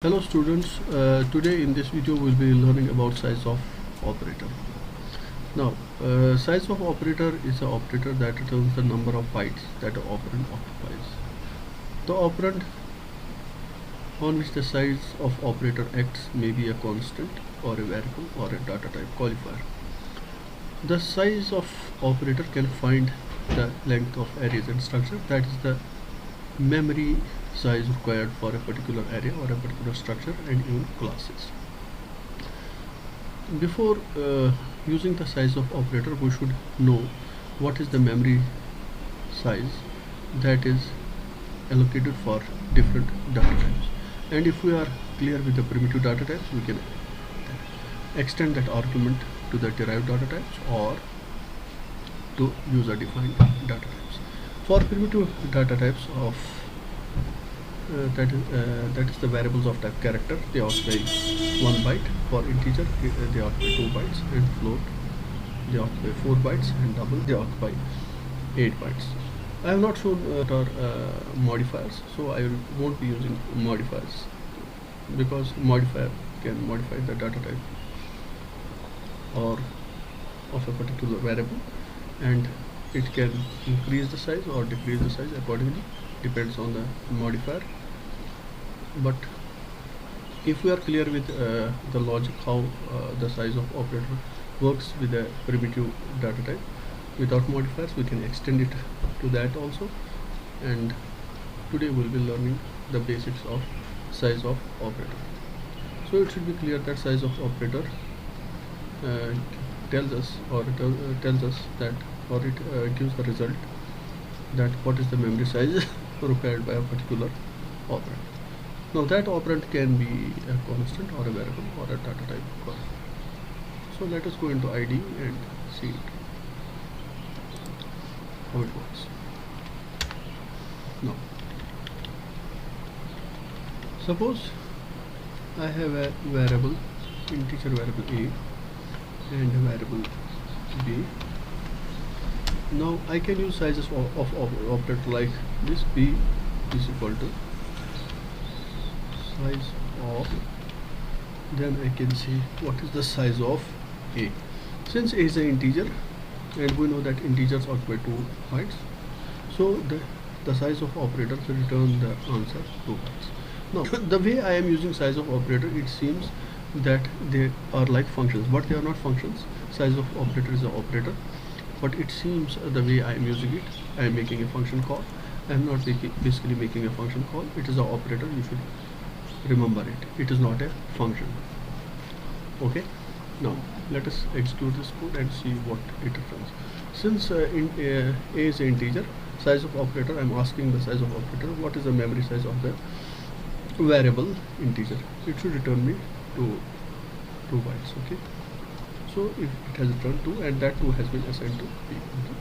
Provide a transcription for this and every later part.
Hello students, today in this video we'll be learning about size of operator. Now, size of operator is an operator that returns the number of bytes that an operand occupies. The operand on which the size of operator acts may be a constant or a variable or a data type qualifier. The size of operator can find the length of arrays and structure, that is the memory size required for a particular array or a particular structure and even classes. Before using the size of operator, we should know what is the memory size that is allocated for different data types. And if we are clear with the primitive data types, we can extend that argument to the derived data types or to user defined data types. For primitive data types of that is the variables of type character, they occupy 1 byte. For integer, they occupy 2 bytes, and float, they occupy 4 bytes, and double, they occupy 8 bytes. I have not shown modifiers, so I won't be using modifiers because modifier can modify the data type or of a particular variable, and it can increase the size or decrease the size accordingly, depends on the modifier. But if we are clear with the logic how the size of operator works with a primitive data type without modifiers, we can extend it to that also. And today we'll be learning the basics of size of operator. So it should be clear that size of operator tells us that, or it gives the result that what is the memory size required by a particular operand. Now that operand can be a constant or a variable or a data type call. So let us go into IDE and see it, how it works. Now, suppose I have a variable, integer variable a and a variable b. Now I can use sizes of operator like this. B is equal to size of, then I can see what is the size of a. Since a is an integer and we know that integers occupy 2 bytes, so the size of operator will return the answer 2 bytes. Now the way I am using size of operator, it seems that they are like functions, but they are not functions. Size of operator is an operator, but it seems the way I am using it, I am making a function call. I am not basically making a function call. It is an operator. You should remember it. It is not a function. Okay. Now let us execute this code and see what it returns. Since a is an integer, size of operator, I am asking the size of operator. What is the memory size of the variable integer? It should return me 2 bytes. Okay. So if it has returned 2, and that 2 has been assigned to b. Okay.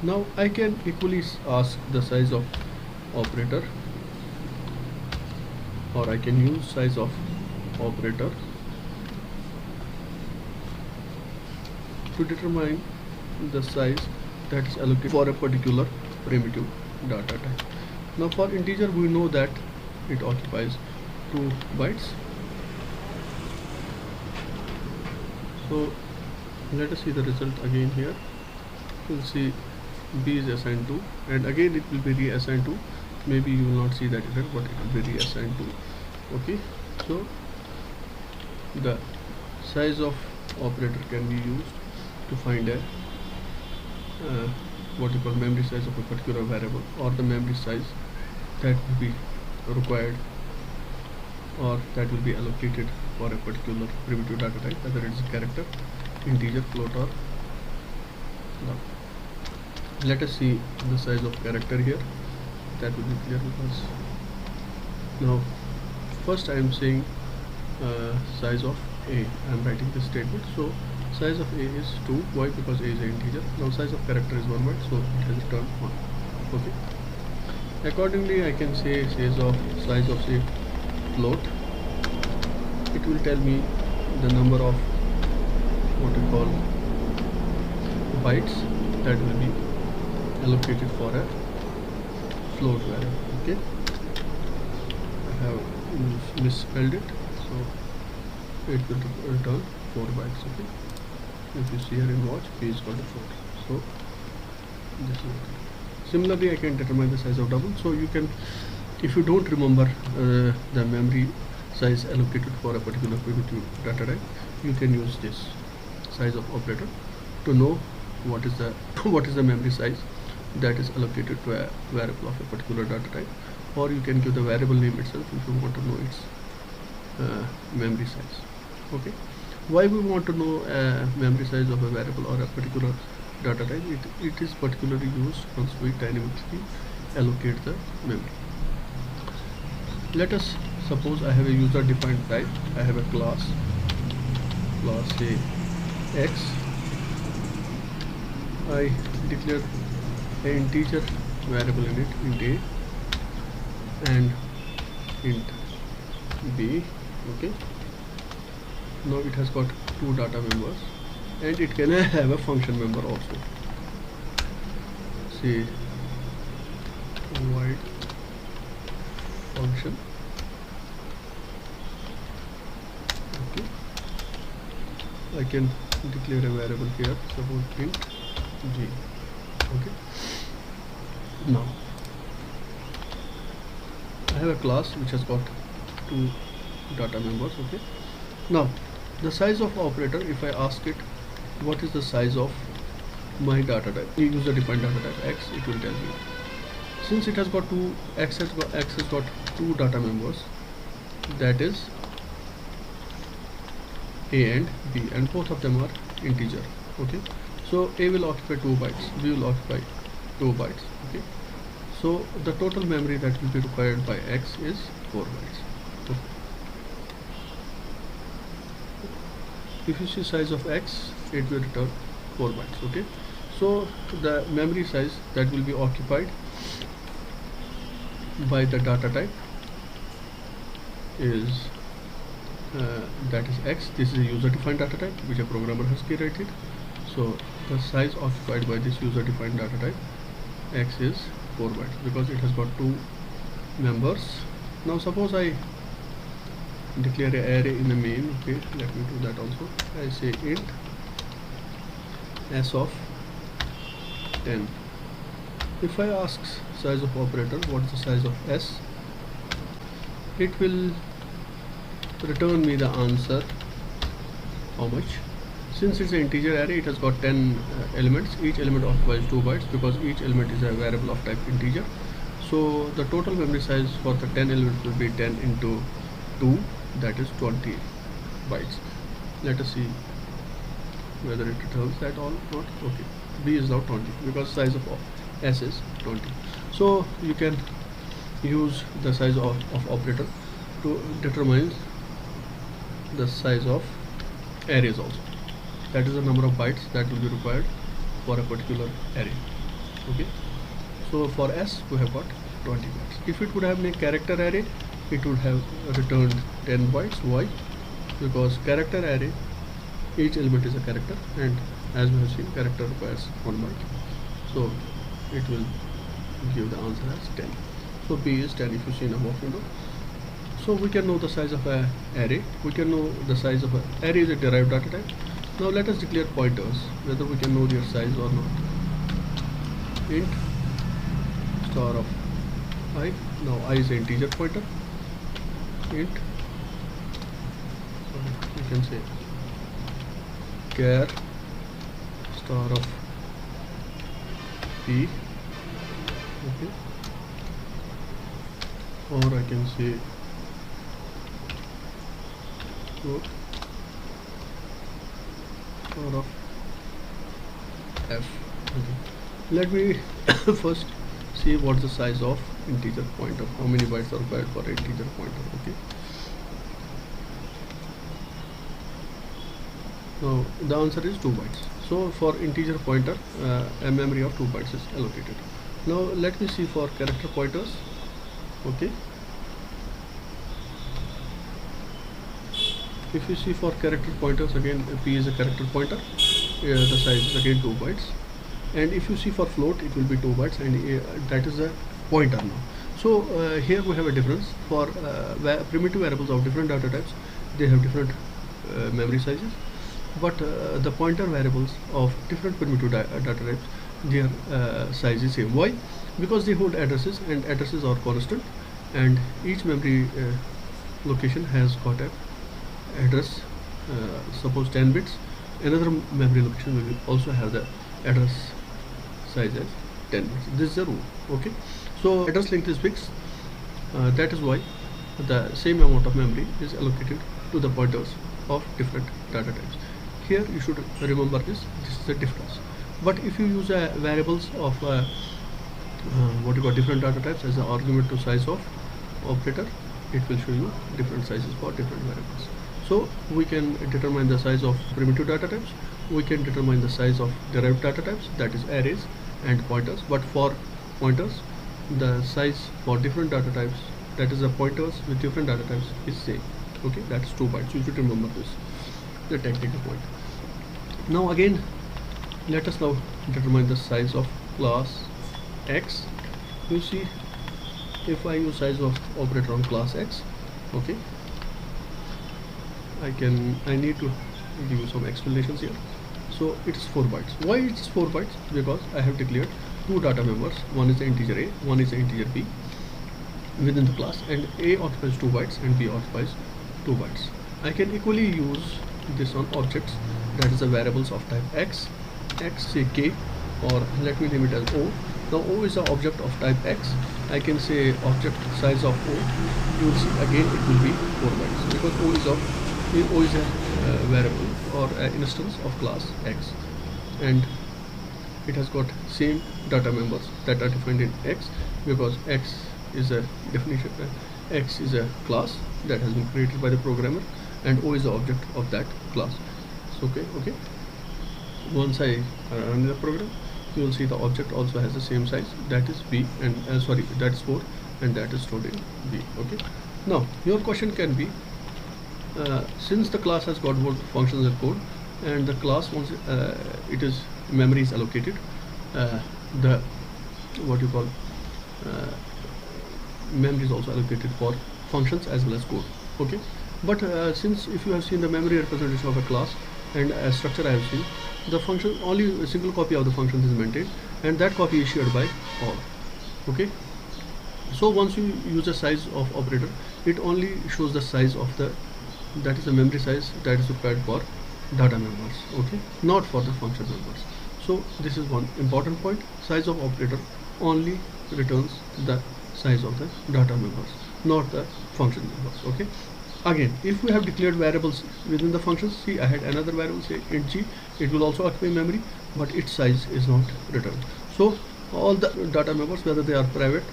Now I can equally ask the size of operator, or I can use size of operator to determine the size that is allocated for a particular primitive data type. Now for integer, we know that it occupies 2 bytes. So let us see the result again here. We'll see b is assigned to, and again it will be reassigned to. Maybe you will not see that error, but it will be reassigned to. Okay, so the size of operator can be used to find a what you call memory size of a particular variable, or the memory size that will be required or that will be allocated for a particular primitive data type, whether it is a character, integer, float, or no. Let us see the size of character here. That will be clear, because now first I am saying size of a. I am writing this statement. So size of a is 2. Why? Because a is an integer. Now size of character is 1 byte, so it has returned 1. Okay. Accordingly, I can say size of say float. It will tell me the number of what you call bytes that will be allocated for a float variable. Okay. I have misspelled it, so it will return 4 bytes. Okay, if you see here in watch, p is equal to 4. So this is it. Similarly, I can determine the size of double. So you can, if you don't remember the memory size allocated for a particular primitive data type, you can use this size of operator to know what is the what is the memory size that is allocated to a variable of a particular data type, or you can give the variable name itself if you want to know its memory size. Okay, why we want to know memory size of a variable or a particular data type? It is particularly used once we dynamically allocate the memory. Let us suppose I have a user defined type. I have a class say x. I declare an integer variable in it, int a and int b. Okay, now it has got two data members, and it can have a function member also. Say void function. Okay, I can declare a variable here, suppose int g. Okay, now I have a class which has got two data members. Okay, now the size of operator, if I ask it what is the size of my data type, user defined data type x, it will tell me. Since it has got two, x has got two data members, that is a and b, and both of them are integer. Okay, so a will occupy 2 bytes, b will occupy 2 bytes. Okay, so the total memory that will be required by x is 4 bytes. Okay. If you see size of x, it will return 4 bytes. Okay, so the memory size that will be occupied by the data type is that is x. This is a user defined data type which a programmer has created. So the size occupied by this user defined data type x is 4 bytes because it has got two members. Now suppose I declare an array in the main. Okay, let me do that also. I say int s of 10. If I ask size of operator what is the size of s, it will return me the answer how much. Since it's an integer array, it has got 10 elements. Each element occupies 2 bytes because each element is a variable of type integer. So the total memory size for the 10 elements will be 10 into 2, that is 20 bytes. Let us see whether it returns that or not. Okay, b is now 20 because size of s is 20. So you can use the size of operator to determine the size of arrays also. That is the number of bytes that will be required for a particular array. Okay, so for s we have got 20 bytes. If it would have been a character array, it would have returned 10 bytes. Why? Because character array, each element is a character, and as we have seen, character requires 1 byte, so it will give the answer as 10. So b is 10 if you see in a walk window. So we can know the size of an array. We can know the size of an array is a derived data type. Now let us declare pointers, whether we can know their size or not. Int star of I. Now I is an integer pointer. Int, so you can say char star of p. Okay, or I can say float star of f. Okay, let me first see what's the size of integer pointer, how many bytes are required for integer pointer. Okay, so the answer is 2 bytes. So for integer pointer, a memory of 2 bytes is allocated. Now let me see for character pointers. Okay, if you see for character pointers, again p is a character pointer, the size is again 2 bytes, and if you see for float, it will be 2 bytes, and that is a pointer now. So here we have a difference for primitive variables of different data types. They have different memory sizes, but the pointer variables of different primitive data types, their size is same. Why? Because they hold addresses, and addresses are constant, and each memory location has got a address, suppose 10 bits. Another memory location will also have the address size as 10 bits. This is a rule. Okay, so address length is fixed. That is why the same amount of memory is allocated to the pointers of different data types. Here you should remember this is the difference. But if you use variables of what you call different data types as an argument to size of operator, it will show you different sizes for different variables. So we can determine the size of primitive data types, we can determine the size of derived data types, that is arrays and pointers. But for pointers, the size for different data types, that is the pointers with different data types, is same. Okay, that's 2 bytes. You should remember this, the technical point. Now again, let us now determine the size of class X. You see, if I use size of operator on class X, okay, I need to give you some explanations here. So it's 4 bytes. Why it's 4 bytes? Because I have declared two data members. One is the integer A, one is the integer B within the class, and A occupies 2 bytes and B occupies 2 bytes. I can equally use this on objects, that is the variables of type X say K, or let me name it as O. Now O is the object of type X. I can say object size of O. You will see again it will be 4 bytes, because O is a variable or an instance of class X, and it has got same data members that are defined in X, because X is a definition. X is a class that has been created by the programmer, and O is the object of that class. So okay. Once I run the program, you will see the object also has the same size, that is B, and that is 4, and that is stored in B. Okay. Now your question can be, since the class has got both functions and code, and the class once memory is allocated, the what you call memory is also allocated for functions as well as code. Okay, but since if you have seen the memory representation of a class and a structure I have seen, the function, only a single copy of the function is maintained, and that copy is shared by all. Okay, so once you use a size of operator, it only shows the size of the, that is the memory size that is required for data members. Okay, not for the function members. So this is one important point. Size of operator only returns the size of the data members, not the function members. Okay, again, if we have declared variables within the functions, see I had another variable, say int g, it will also occupy memory, but its size is not returned. So all the data members, whether they are private,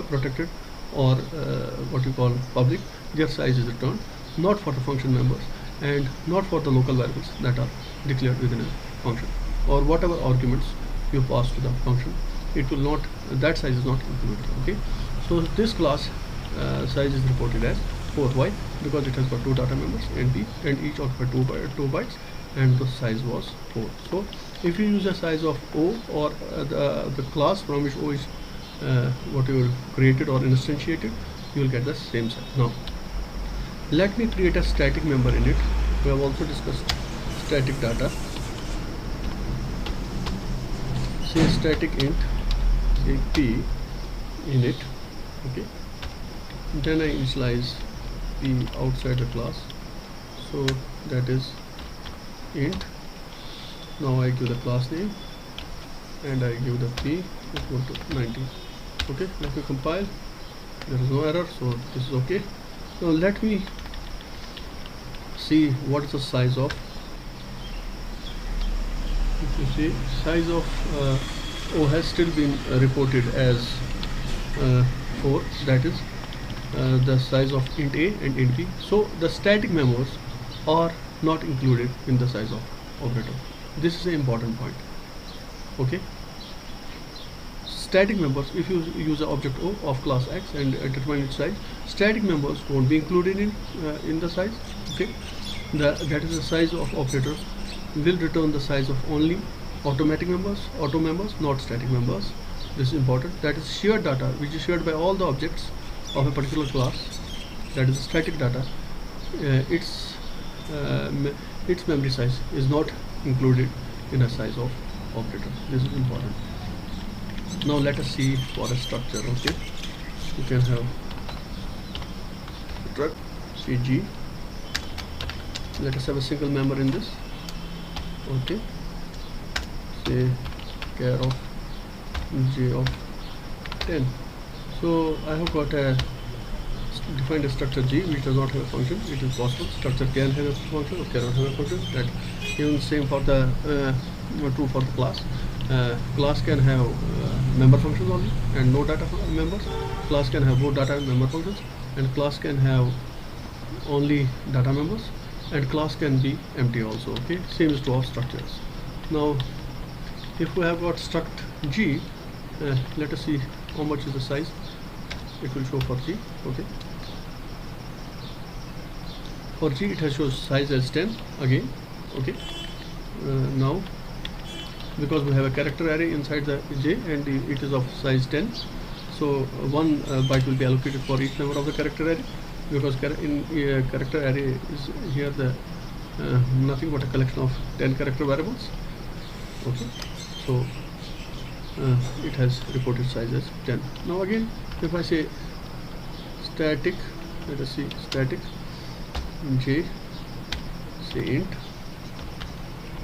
protected, or what you call public, their size is returned, not for the function members and not for the local variables that are declared within a function, or whatever arguments you pass to the function, it will not, that size is not included. Okay, so this class size is reported as 4. Why? Because it has got two data members and B, and each occupy 2 bytes, and the size was 4. So if you use a size of O, or the class from which O is what you created or instantiated, you will get the same size. Now let me create a static member in it. We have also discussed static data. Say static int, say P in it. Okay, then I initialize P outside the class, so that is int. Now I give the class name and I give the P equal to 19. Okay, let me compile. There is no error, so this is okay. Now let me see what is the size of, if you see, size of O has still been reported as 4, that is the size of int A and int B. So the static members are not included in the size of operator. This is an important point. Okay, static members, if you use an object O of class X and determine its size, static members won't be included in the size. Okay, that is the size of operators will return the size of only automatic members, auto members, not static members. this is important, that is shared data which is shared by all the objects of a particular class, that is static data, its memory size is not included in a size of operator. This is important. Now let us see for a structure. Okay, you can have struct CG. Let us have a single member in this. Okay, say care of j of 10. So I have got a defined a structure G which does not have a function. It is possible structure can have a function or cannot have a function. That even same for the true for the class. Class can have member functions only and no data members. Class can have both data and member functions, and class can have only data members, and class can be empty also. Okay, same is true of structures. Now if we have got struct G, let us see how much is the size. It will show for G. Okay, for G it has shows size as 10 again. Okay, now because we have a character array inside the J and it is of size 10, so one byte will be allocated for each member of the character array, because in character array is here the nothing but a collection of 10 character variables. Okay, so it has reported size as 10. Now again, if I say static, let us see static J, say int,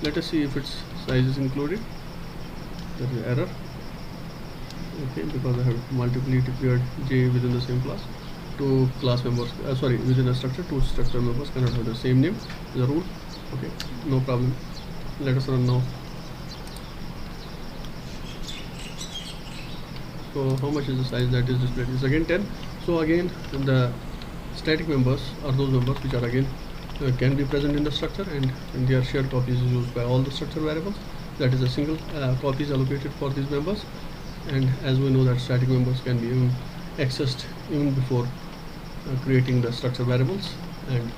let us see if its size is included. There is error. Okay, because I have multiply declared J within the same class. Two class members, within a structure, two structure members cannot have the same name. The rule. Okay, no problem. Let us run now. So how much is the size that is displayed? Is again 10. So again the static members are those members which are again can be present in the structure, and their shared copies is used by all the structure variables. That is a single copy is allocated for these members, and as we know that static members can be even accessed even before creating the structure variables, and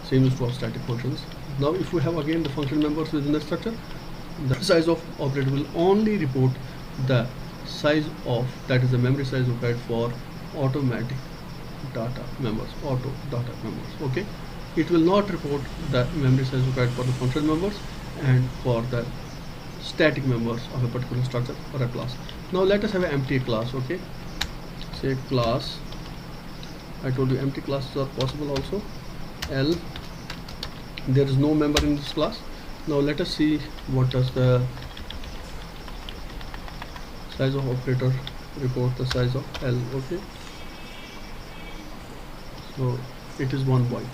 same is for static functions. Now if we have again the function members within the structure, the size of operator will only report the size of, that is the memory size required for automatic data members, auto data members. Okay, it will not report the memory size required for the function members and for the static members of a particular structure or a class. Now let us have an empty class. Okay, say class, I told you empty classes are possible also. L, there is no member in this class. Now let us see what does the size of operator report the size of L. Okay, so it is 1 byte.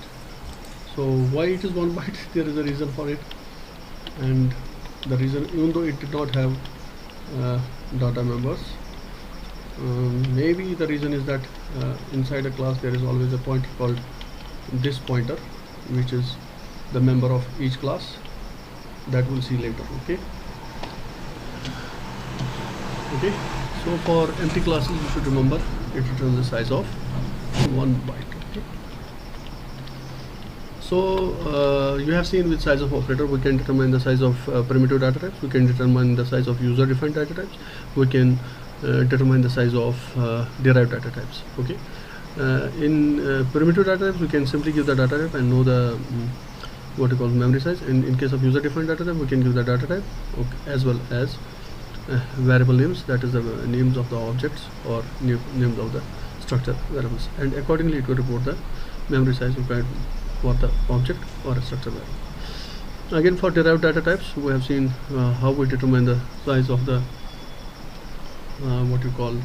So why it is 1 byte? There is a reason for it, and the reason, even though it did not have data members, maybe the reason is that inside a class there is always a pointer called this pointer, which is the member of each class. That we'll see later. Okay, okay, so for empty classes you should remember it returns the size of 1 byte. Okay, so you have seen with size of operator we can determine the size of primitive data types, we can determine the size of user defined data types, we can determine the size of derived data types. Okay, in primitive data types we can simply give the data type and know the what you call memory size, and in case of user defined data type we can give the data type, okay, as well as variable names, that is the names of the objects or names of the structure variables, and accordingly it will report the memory size required for the object or a structure variable. Again, for derived data types we have seen how we determine the size of the what you call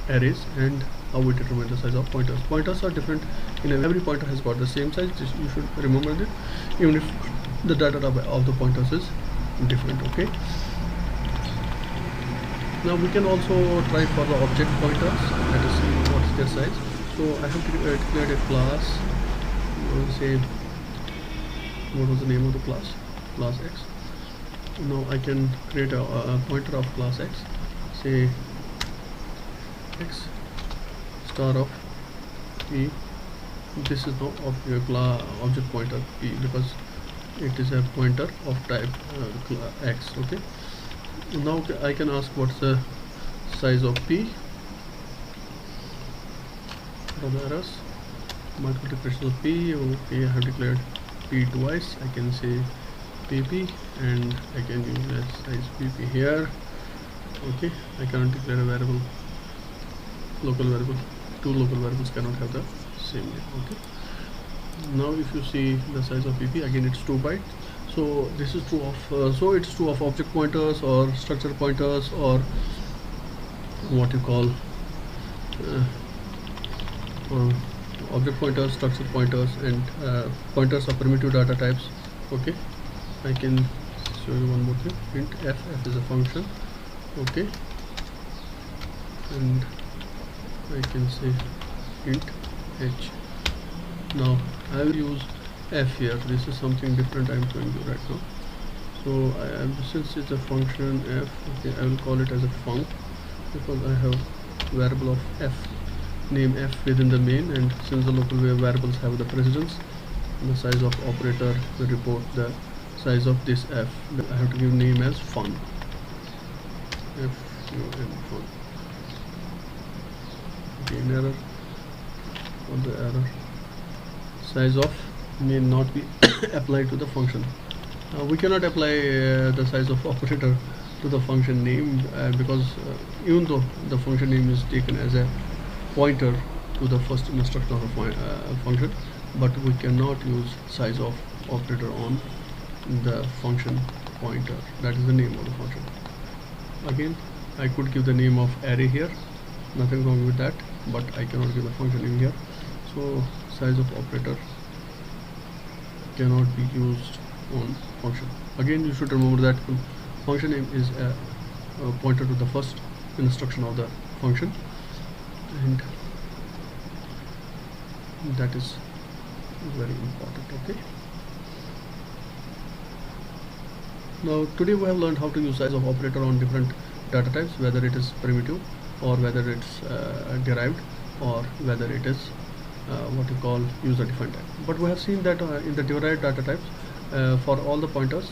arrays, and how we determine the size of pointers. Pointers are different, every pointer has got the same size. You should remember that, even if the data type of the pointers is different. Okay, now we can also try for the object pointers. Let us see what is their size. So I have declared a class, say what was the name of the class, class X. Now I can create a pointer of class X, say X star of P. This is now of your object pointer P, because it is a pointer of type X. Okay, now I can ask what's the size of p from errors, multiplication of p. Okay, I have declared p twice. I can say pp, and I can use as size pp here. Okay, I cannot declare a variable, local variable. Two local variables cannot have the same name. Okay, now if you see the size of pp, again it's 2 byte. So this is true of so it's true of object pointers or structure pointers, or what you call object pointers, structure pointers, and pointers of primitive data types. Okay, I can show you one more thing. Int f is a function. Okay, and I can say int h. Now I will use f here. This is something different I am showing you right now. So since it's a function f, okay, I will call it as a func, because I have variable of f, name f within the main, and since the local variables have the precedence, the size of operator will report the size of this f. I have to give name as fun. F-U-N, fun. Again error, or the error, size of may not be applied to the function. We cannot apply the size of operator to the function name, because even though the function name is taken as a pointer to the first instruction of a function, but we cannot use size of operator on the function pointer. That is the name of the function. Again, I could give the name of array here, nothing wrong with that, but I cannot give the function name here. So size of operator cannot be used on function. Again, you should remember that function name is a pointer to the first instruction of the function, and that is very important. Okay, now today we have learned how to use size of operator on different data types, whether it is primitive or whether it's derived, or whether it is what you call user defined type. But we have seen that in the derived data types, for all the pointers,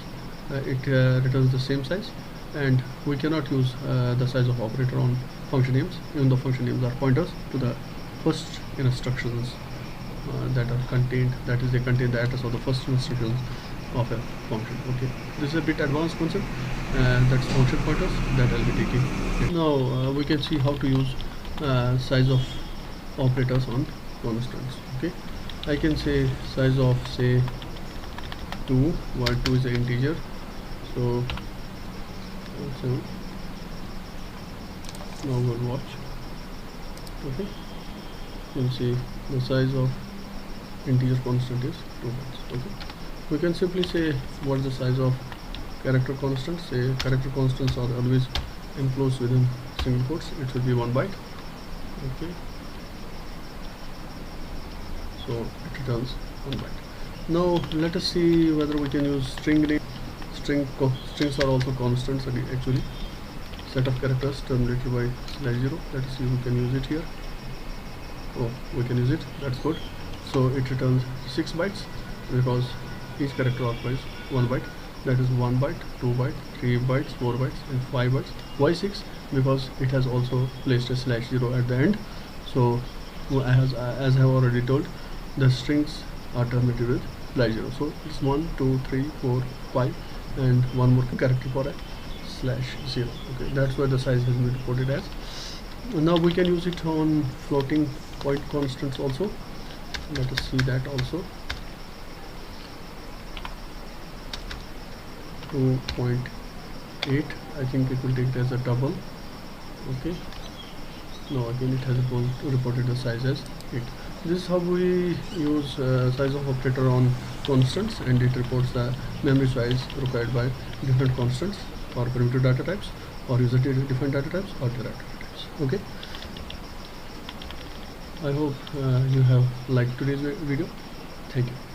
it returns the same size, and we cannot use the size of operator on function names, even though function names are pointers to the first instructions that are contained, that is, they contain the address of the first instructions of a function. Okay, this is a bit advanced concept, that's function pointers that I'll be taking. Now we can see how to use size of operators on constants. Okay, I can say size of, say, 2, while 2 is an integer. So now we'll watch. Okay, you can see the size of integer constant is 2 bytes. Okay, we can simply say what is the size of character constants. Say character constants are always enclosed within single quotes. It should be 1 byte. Okay, so it returns 1 byte. Now let us see whether we can use string name. Strings are also constants actually. Set of characters terminated by /0. Let us see if we can use it here. Oh, we can use it. That's good. So it returns 6 bytes because each character occupies 1 byte. That is 1 byte, 2 byte, 3 bytes, 4 bytes, and 5 bytes. Why 6? Because it has also placed a /0 at the end. So as I have already told, the strings are terminated with /0. So it's 1, 2, 3, 4, 5, and one more character for a /0. Okay, that's why the size has been reported as. Now we can use it on floating point constants also. Let us see that also. 2.8. I think it will take it as a double. Okay. No, again it has reported the size as 8. This is how we use size of operator on constants, and it reports the memory size required by different constants for primitive data types, or user defined data types, or derived data types. Okay, I hope you have liked today's video. Thank you.